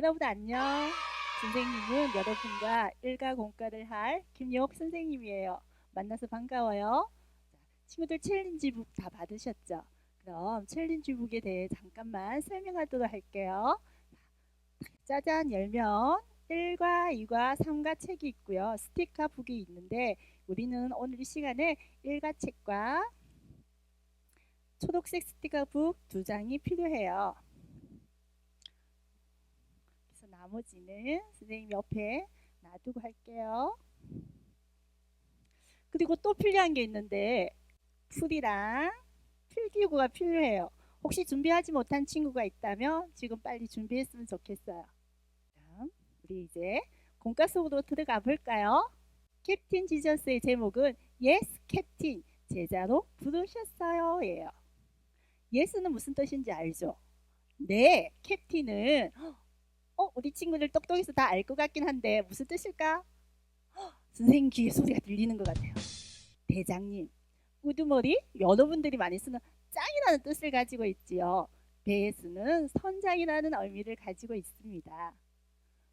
여러분 안녕. 선생님은 여러분과 일과 공과를 할 김여옥 선생님이에요. 만나서 반가워요. 자, 친구들 챌린지북 다 받으셨죠? 그럼 챌린지북에 대해 잠깐만 설명하도록 할게요. 짜잔 열면 1과 2과 3과 책이 있고요. 스티커 북이 있는데 우리는 오늘 이 시간에 1과 책과 초록색 스티커 북 2장이 필요해요. 나머지는 선생님 옆에 놔두고 할게요. 그리고 또 필요한 게 있는데 풀이랑 필기구가 필요해요. 혹시 준비하지 못한 친구가 있다면 지금 빨리 준비했으면 좋겠어요. 그럼 우리 이제 공과 속으로 들어가 볼까요? 캡틴 지저스의 제목은 Yes, 캡틴 제자로 부르셨어요 예요. Yes는 무슨 뜻인지 알죠? 네, 캡틴은 우리 친구들 똑똑해서 다 알 것 같긴 한데 무슨 뜻일까? 선생님 귀에 소리가 들리는 것 같아요. 대장님, 우두머리 여러분들이 많이 쓰는 짱이라는 뜻을 가지고 있지요. 베스는 선장이라는 의미를 가지고 있습니다.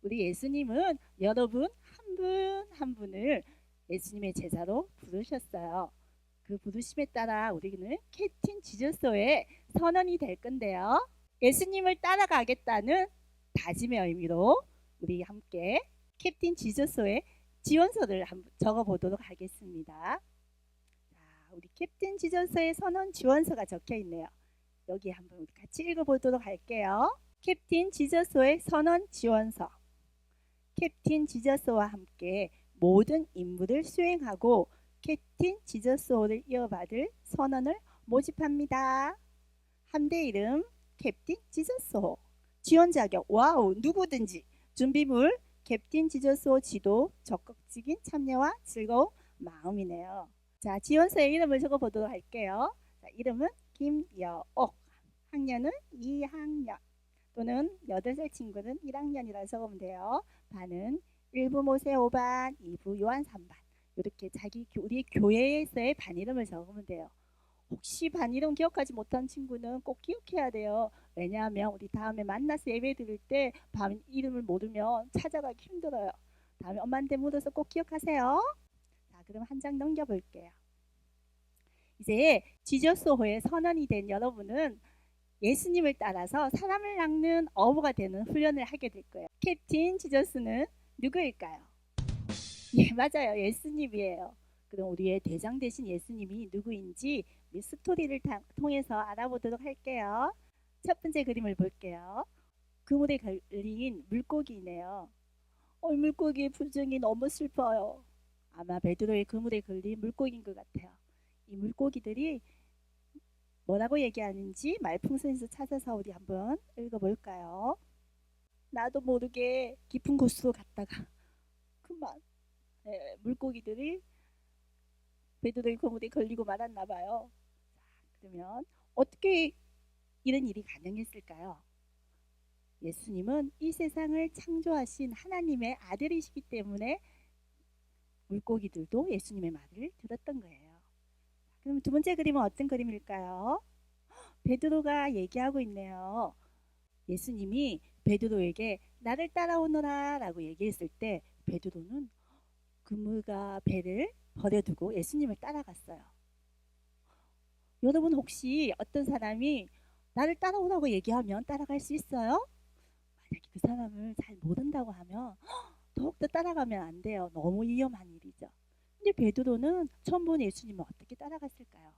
우리 예수님은 여러분 한 분 한 분을 예수님의 제자로 부르셨어요. 그 부르심에 따라 우리는 캡틴 지저스의 선원이 될 건데요. 예수님을 따라가겠다는 다짐의 의미로 우리 함께 캡틴 지저스의 지원서를 한번 적어보도록 하겠습니다. 자, 우리 캡틴 지저스의 선언 지원서가 적혀 있네요. 여기 한번 우리 같이 읽어보도록 할게요. 캡틴 지저스의 선언 지원서. 캡틴 지저스와 함께 모든 임무를 수행하고 캡틴 지저스호를 이어받을 선원을 모집합니다. 함대 이름 캡틴 지저스호. 지원 자격 와우 누구든지. 준비물 캡틴 지저스호 지도 적극적인 참여와 즐거운 마음이네요. 자, 지원서의 이름을 적어보도록 할게요. 자, 이름은 김여옥. 학년은 2학년 또는 8살 친구는 1학년이라 적으면 돼요. 반은 1부 모세 5반, 2부 요한 3반. 이렇게 우리 교회에서의 반 이름을 적으면 돼요. 혹시 반 이름 기억하지 못한 친구는 꼭 기억해야 돼요. 왜냐하면 우리 다음에 만나서 예배 드릴 때 반 이름을 모르면 찾아가기 힘들어요. 다음에 엄마한테 물어서 꼭 기억하세요. 자, 그럼 한 장 넘겨볼게요. 이제 지저스호의 선언이 된 여러분은 예수님을 따라서 사람을 낚는 어부가 되는 훈련을 하게 될 거예요. 캡틴 지저스는 누구일까요? 예, 맞아요. 예수님이에요. 그럼 우리의 대장 되신 예수님이 누구인지 스토리를 통해서 알아보도록 할게요. 첫 번째 그림을 볼게요. 그물에 걸린 물고기이네요. 물고기의 표정이 너무 슬퍼요. 아마 베드로의 그물에 걸린 물고기인 것 같아요. 이 물고기들이 뭐라고 얘기하는지 말풍선에서 찾아서 우리 한번 읽어볼까요? 나도 모르게 깊은 곳으로 갔다가 그만 물고기들이 베드로의 그물에 걸리고 말았나 봐요. 자, 그러면 어떻게 이런 일이 가능했을까요? 예수님은 이 세상을 창조하신 하나님의 아들이시기 때문에 물고기들도 예수님의 말을 들었던 거예요. 그럼 두 번째 그림은 어떤 그림일까요? 베드로가 얘기하고 있네요. 예수님이 베드로에게 나를 따라오너라 라고 얘기했을 때 베드로는 그물과 배를 버려두고 예수님을 따라갔어요. 여러분 혹시 어떤 사람이 나를 따라오라고 얘기하면 따라갈 수 있어요? 만약에 그 사람을 잘 모른다고 하면 더욱더 따라가면 안 돼요. 너무 위험한 일이죠. 근데 베드로는 처음 본 예수님을 어떻게 따라갔을까요?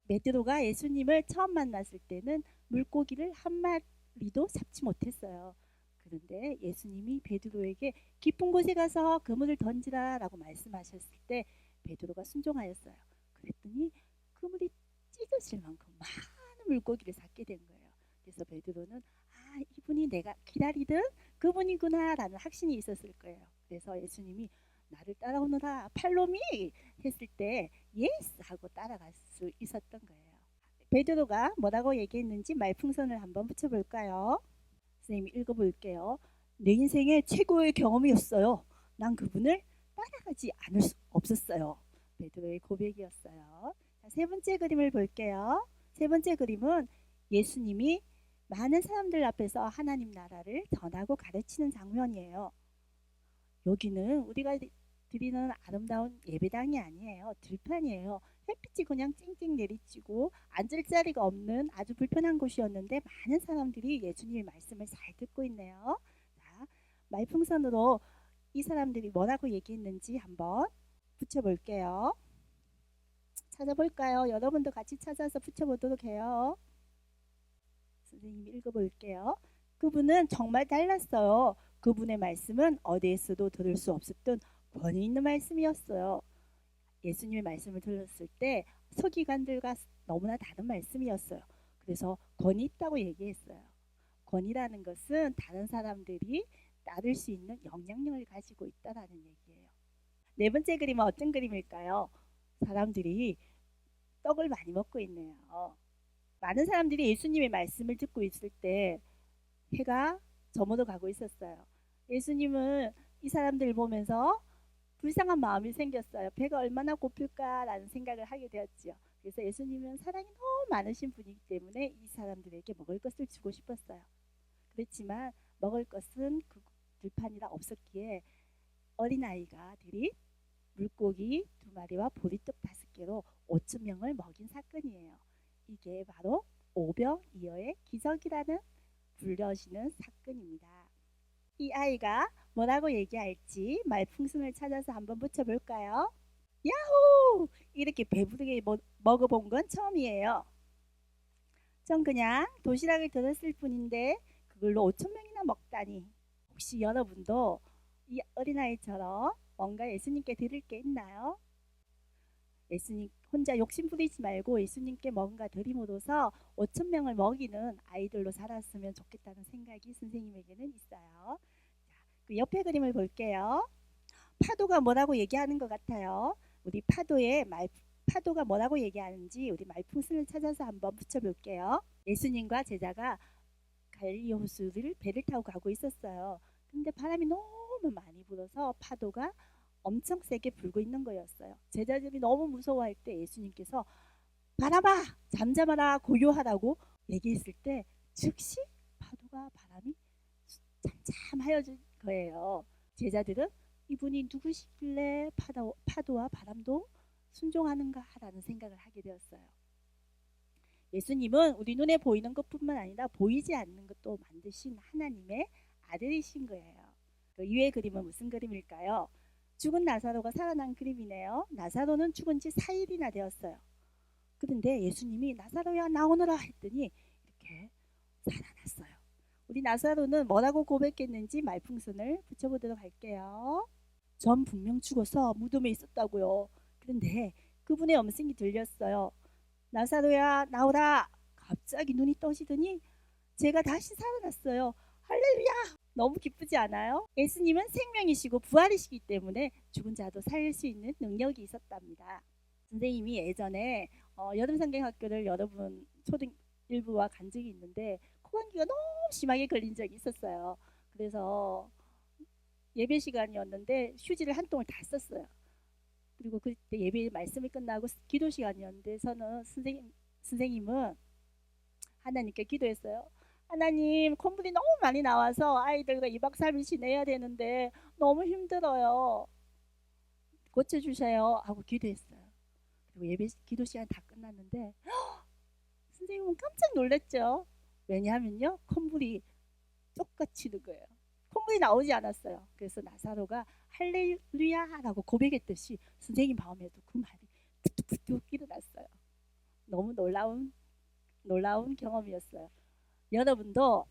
베드로가 예수님을 처음 만났을 때는 물고기를 한 마리도 잡지 못했어요. 그런데 예수님이 베드로에게 깊은 곳에 가서 그물을 던지라 라고 말씀하셨을 때 베드로가 순종하였어요. 그랬더니 그물이 찢어질 만큼 많은 물고기를 잡게 된 거예요. 그래서 베드로는 이분이 내가 기다리던 그분이구나 라는 확신이 있었을 거예요. 그래서 예수님이 나를 따라오너라 팔로미 했을 때 예스 하고 따라갈 수 있었던 거예요. 베드로가 뭐라고 얘기했는지 말풍선을 한번 붙여볼까요? 선생님이 읽어볼게요. 내 인생의 최고의 경험이었어요. 난 그분을 따라가지 않을 수 없었어요. 베드로의 고백이었어요. 자, 세 번째 그림을 볼게요. 세 번째 그림은 예수님이 많은 사람들 앞에서 하나님 나라를 전하고 가르치는 장면이에요. 여기는 우리가 드리는 아름다운 예배당이 아니에요. 들판이에요. 햇빛이 그냥 찡찡 내리치고 앉을 자리가 없는 아주 불편한 곳이었는데 많은 사람들이 예수님의 말씀을 잘 듣고 있네요. 자, 말풍선으로 이 사람들이 뭐라고 얘기했는지 한번 붙여볼게요. 찾아볼까요? 여러분도 같이 찾아서 붙여보도록 해요. 선생님이 읽어볼게요. 그분은 정말 달랐어요. 그분의 말씀은 어디에서도 들을 수 없었던 권위 있는 말씀이었어요. 예수님의 말씀을 들었을 때 서기관들과 너무나 다른 말씀이었어요. 그래서 권위 있다고 얘기했어요. 권위라는 것은 다른 사람들이 따를 수 있는 영향력을 가지고 있다라는 얘기예요. 네 번째 그림은 어떤 그림일까요? 사람들이 떡을 많이 먹고 있네요. 많은 사람들이 예수님의 말씀을 듣고 있을 때 해가 저물어 가고 있었어요. 예수님은 이 사람들을 보면서 불쌍한 마음이 생겼어요. 배가 얼마나 고플까라는 생각을 하게 되었지요. 그래서 예수님은 사랑이 너무 많으신 분이기 때문에 이 사람들에게 먹을 것을 주고 싶었어요. 그렇지만 먹을 것은 그 들판이라 없었기에 어린아이가 드린 물고기 2마리와 보리떡 5개로 5천 명을 먹인 사건이에요. 이게 바로 오병이어의 기적이라는 불려지는 사건입니다. 이 아이가 뭐라고 얘기할지 말풍선을 찾아서 한번 붙여볼까요? 야호! 이렇게 배부르게 먹어본 건 처음이에요. 전 그냥 도시락을 들었을 뿐인데 그걸로 5천 명이나 먹다니. 혹시 여러분도 이 어린아이처럼 뭔가 예수님께 드릴 게 있나요? 예수님 혼자 욕심 부리지 말고 예수님께 뭔가 드림으로써 5천 명을 먹이는 아이들로 살았으면 좋겠다는 생각이 선생님에게는 있어요. 자, 그 옆에 그림을 볼게요. 파도가 뭐라고 얘기하는 것 같아요. 우리 파도가 뭐라고 얘기하는지 우리 말풍선을 찾아서 한번 붙여볼게요. 예수님과 제자가 갈릴리 호수를 배를 타고 가고 있었어요. 근데 바람이 너무 많이 불어서 파도가 엄청 세게 불고 있는 거였어요. 제자들이 너무 무서워할 때 예수님께서 바람아 잠잠하라 고요하라고 얘기했을 때 즉시 파도가 바람이 잠잠하여진 거예요. 제자들은 이분이 누구시길래 파도와 바람도 순종하는가라는 생각을 하게 되었어요. 예수님은 우리 눈에 보이는 것뿐만 아니라 보이지 않는 것도 만드신 하나님의 아들이신 거예요. 그 이외의 그림은 무슨 그림일까요? 죽은 나사로가 살아난 그림이네요. 나사로는 죽은 지 4일이나 되었어요. 그런데 예수님이 나사로야 나오너라 했더니 이렇게 살아났어요. 우리 나사로는 뭐라고 고백했는지 말풍선을 붙여보도록 할게요. 전 분명 죽어서 무덤에 있었다고요. 그런데 그분의 음성이 들렸어요. 나사로야 나오라. 갑자기 눈이 떠지더니 제가 다시 살아났어요. 할렐루야. 너무 기쁘지 않아요? 예수님은 생명이시고 부활이시기 때문에 죽은 자도 살릴 수 있는 능력이 있었답니다. 선생님이 예전에 여름성경학교를 여러분 초등 1부와 간 적이 있는데 코감기가 너무 심하게 걸린 적이 있었어요. 그래서 예배 시간이었는데 휴지를 한 통을 다 썼어요. 그리고 그때 예배 말씀이 끝나고 기도 시간이었는데 저는 선생님은 하나님께 기도했어요. 하나님 콧물이 너무 많이 나와서 아이들과 2박 3일 지내야 되는데 너무 힘들어요. 고쳐주세요 하고 기도했어요. 그리고 예배 기도 시간 다 끝났는데 선생님은 깜짝 놀랐죠. 왜냐하면요 콧물이 똑같이 거예요. 콧물이 나오지 않았어요. 그래서 나사로가 할렐루야라고 고백했듯이 선생님 마음에도 그 말이 툭툭툭 일어났어요. 너무 놀라운 경험이었어요. 여러분도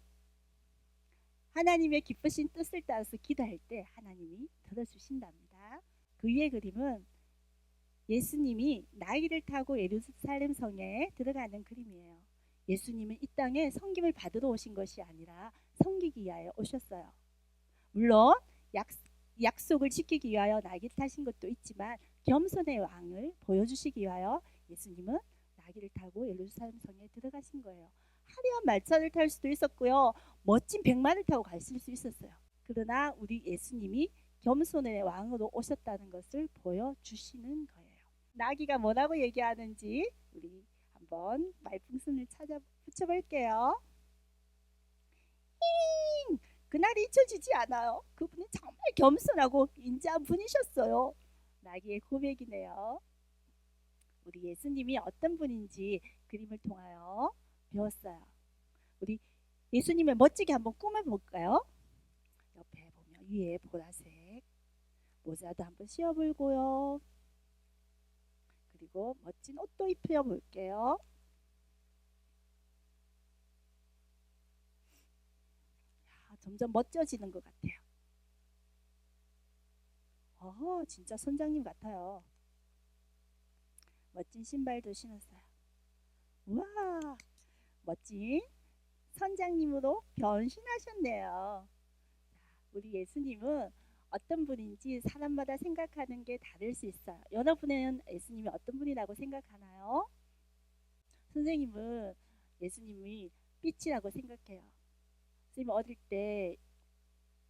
하나님의 기쁘신 뜻을 따라서 기도할 때 하나님이 들어주신답니다. 그 위의 그림은 예수님이 나귀를 타고 예루살렘 성에 들어가는 그림이에요. 예수님은 이 땅에 섬김을 받으러 오신 것이 아니라 섬기기 위하여 오셨어요. 물론 약속을 지키기 위하여 나귀를 타신 것도 있지만 겸손의 왕을 보여주시기 위하여 예수님은 나귀를 타고 예루살렘 성에 들어가신 거예요. 화려한 말차를 탈 수도 있었고요. 멋진 백마를 타고 가실 수 있었어요. 그러나 우리 예수님이 겸손의 왕으로 오셨다는 것을 보여주시는 거예요. 나귀가 뭐라고 얘기하는지 우리 한번 말풍선을 찾아 붙여볼게요. 그날이 잊혀지지 않아요. 그분은 정말 겸손하고 인자한 분이셨어요. 나귀의 고백이네요. 우리 예수님이 어떤 분인지 그림을 통하여 배웠어요. 우리 예수님을 멋지게 한번 꾸며볼까요? 옆에 보면 위에 보라색 모자도 한번 씌워볼고요. 그리고 멋진 옷도 입혀볼게요. 점점 멋져지는 것 같아요. 진짜 선장님 같아요. 멋진 신발도 신었어요. 우와, 멋진 선장님으로 변신하셨네요. 우리 예수님은 어떤 분인지 사람마다 생각하는 게 다를 수 있어요. 여러분은 예수님이 어떤 분이라고 생각하나요? 선생님은 예수님이 빛이라고 생각해요. 선생님 어릴 때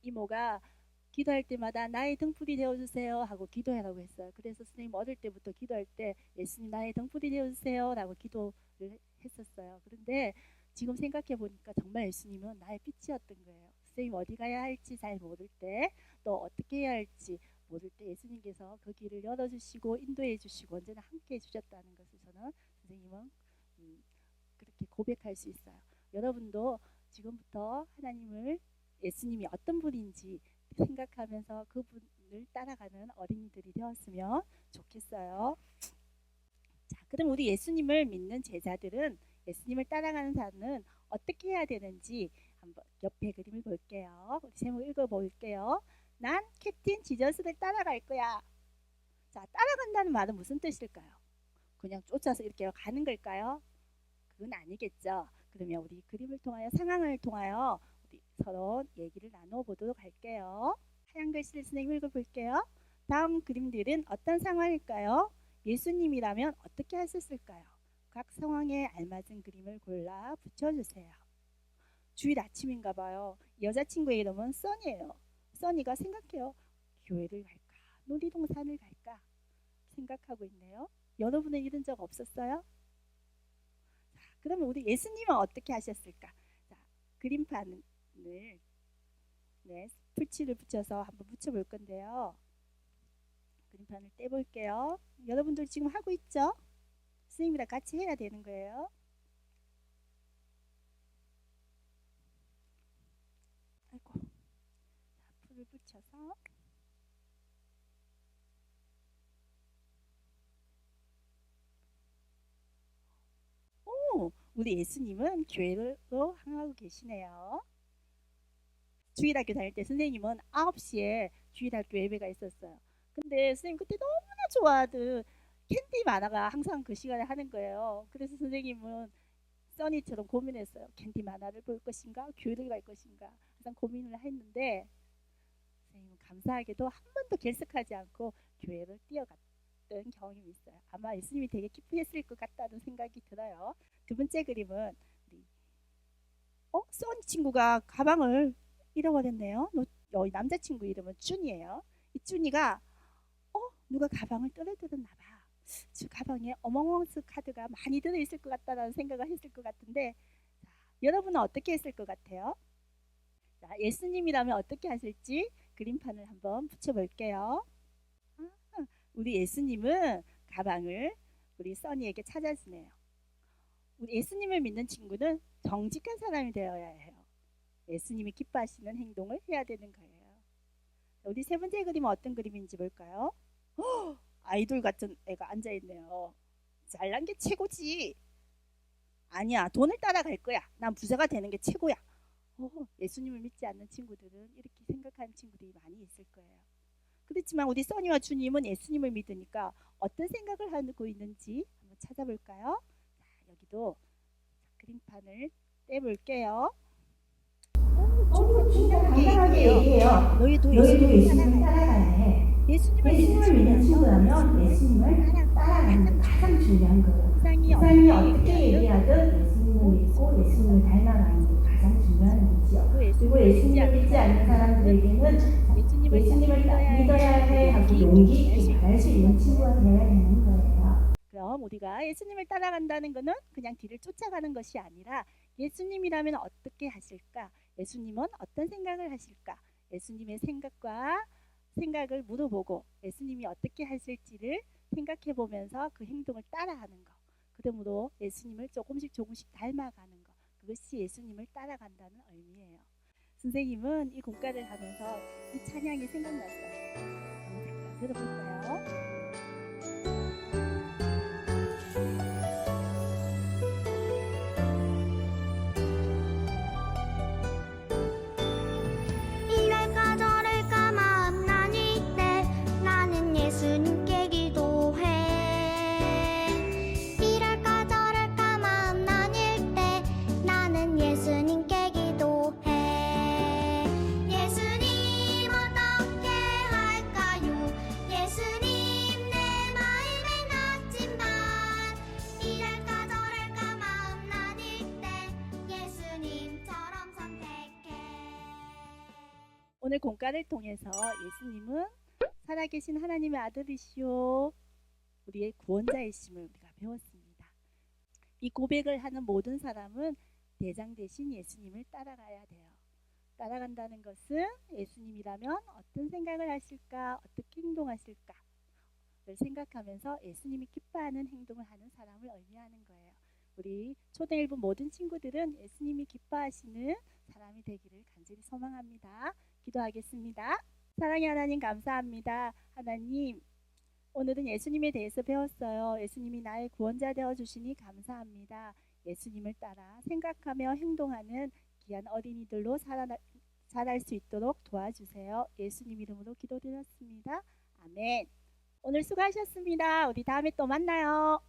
이모가 기도할 때마다 나의 등불이 되어주세요 하고 기도하라고 했어요. 그래서 선생님 어릴 때부터 기도할 때 예수님 나의 등불이 되어주세요 라고 기도를 했었어요. 그런데 지금 생각해 보니까 정말 예수님은 나의 빛이었던 거예요. 선생님 어디 가야 할지 잘 모를 때, 또 어떻게 해야 할지 모를 때 예수님께서 그 길을 열어주시고 인도해 주시고 언제나 함께 해주셨다는 것을 저는 선생님은 그렇게 고백할 수 있어요. 여러분도 지금부터 하나님을, 예수님이 어떤 분인지 생각하면서 그분을 따라가는 어린이들이 되었으면 좋겠어요. 자, 그럼 우리 예수님을 믿는 제자들은, 예수님을 따라가는 사람은 어떻게 해야 되는지 한번 옆에 그림을 볼게요. 우리 제목 읽어볼게요. 난 캡틴 지저스를 따라갈 거야. 자, 따라간다는 말은 무슨 뜻일까요? 그냥 쫓아서 이렇게 가는 걸까요? 그건 아니겠죠. 그러면 우리 그림을 통하여, 상황을 통하여 우리 서로 얘기를 나눠보도록 할게요. 하얀 글씨를 선생님 읽어볼게요. 다음 그림들은 어떤 상황일까요? 예수님이라면 어떻게 하셨을까요? 각 상황에 알맞은 그림을 골라 붙여주세요. 주일 아침인가 봐요. 여자친구의 이름은 써니예요. 써니가 생각해요. 교회를 갈까? 놀이동산을 갈까? 생각하고 있네요. 여러분은 이런 적 없었어요? 자, 그러면 우리 예수님은 어떻게 하셨을까? 자, 그림판을 풀칠을 붙여서 한번 붙여볼 건데요. 그림판을 떼볼게요. 여러분들 지금 하고 있죠? 선생님이랑 같이 해야 되는 거예요. 아이고. 자, 풀을 붙여서 우리 예수님은 교회로 향하고 계시네요. 주일학교 다닐 때 선생님은 9시에 주일학교 예배가 있었어요. 근데 선생님 그때 너무나 좋아하던 캔디 만화가 항상 그 시간에 하는 거예요. 그래서 선생님은 써니처럼 고민했어요. 캔디 만화를 볼 것인가, 교회를 갈 것인가 항상 고민을 했는데, 선생님은 감사하게도 한 번도 결석하지 않고 교회를 뛰어갔던 경험이 있어요. 아마 예수님이 되게 기쁘셨을 것 같다는 생각이 들어요. 두 번째 그림은 써니 친구가 가방을 잃어버렸네요. 남자친구 이름은 준이에요. 이 준이가 누가 가방을 떨어뜨렸나 봐. 저 가방에 어몽어스 카드가 많이 들어있을 것 같다는 생각을 했을 것 같은데, 자, 여러분은 어떻게 했을 것 같아요? 자, 예수님이라면 어떻게 하실지 그림판을 한번 붙여볼게요. 우리 예수님은 가방을 우리 써니에게 찾아주네요. 우리 예수님을 믿는 친구는 정직한 사람이 되어야 해요. 예수님이 기뻐하시는 행동을 해야 되는 거예요. 우리 세 번째 그림은 어떤 그림인지 볼까요? 아이돌 같은 애가 앉아있네요. 잘난 게 최고지. 아니야, 돈을 따라갈 거야. 난 부자가 되는 게 최고야. 예수님을 믿지 않는 친구들은 이렇게 생각하는 친구들이 많이 있을 거예요. 그렇지만 우리 써니와 주님은 예수님을 믿으니까 어떤 생각을 하고 있는지 한번 찾아볼까요? 자, 여기도 그림판을 떼볼게요. 주님은 당당하게 얘기해요. 너희도 예수님을 따라가야 해. 예수님을 믿는 친구라면 예수님을 따라가는 게 가장 중요한 거예요. 세상이 어떻게 얘기하든 예수님을 믿고 예수님을 닮아가는 게 가장 중요한 일이죠. 그리고 예수님을 믿지 않는 사람들에게는 예수님을 믿어야 해 하고 용기 있게 말할 수 있는 친구가 되어야 되는 거예요. 그럼 우리가 예수님을 따라간다는 것은 그냥 뒤를 쫓아가는 것이 아니라 예수님이라면 어떻게 하실까? 예수님은 어떤 생각을 하실까? 예수님의 생각을 물어보고 예수님이 어떻게 하실지를 생각해 보면서 그 행동을 따라하는 것. 그러므로 예수님을 조금씩 닮아가는 것. 그것이 예수님을 따라간다는 의미예요. 선생님은 이 공과를 하면서 이 찬양이 생각났어요. 한번 잠깐 들어볼까요? 이럴까 저럴까 마음 나뉠 때 나는 예수님께 기도해. 이럴까 저럴까 마음 나뉠 때 나는 예수님께 기도해. 예수님 어떻게 할까요? 예수님 내 마음의 나침반. 이럴까 저럴까 마음 나뉠 때 예수님처럼 선택해. 오늘 공과를 통해서 예수님은 살아계신 하나님의 아들이시오, 우리의 구원자이심을 우리가 배웠습니다. 이 고백을 하는 모든 사람은 대장 대신 예수님을 따라가야 돼요. 따라간다는 것은 예수님이라면 어떤 생각을 하실까, 어떻게 행동하실까를 생각하면서 예수님이 기뻐하는 행동을 하는 사람을 의미하는 거예요. 우리 초대일부 모든 친구들은 예수님이 기뻐하시는 사람이 되기를 간절히 소망합니다. 기도하겠습니다. 사랑의 하나님, 감사합니다. 하나님, 오늘은 예수님에 대해서 배웠어요. 예수님이 나의 구원자 되어주시니 감사합니다. 예수님을 따라 생각하며 행동하는 귀한 어린이들로 자랄 수 있도록 도와주세요. 예수님 이름으로 기도드렸습니다. 아멘. 오늘 수고하셨습니다. 우리 다음에 또 만나요.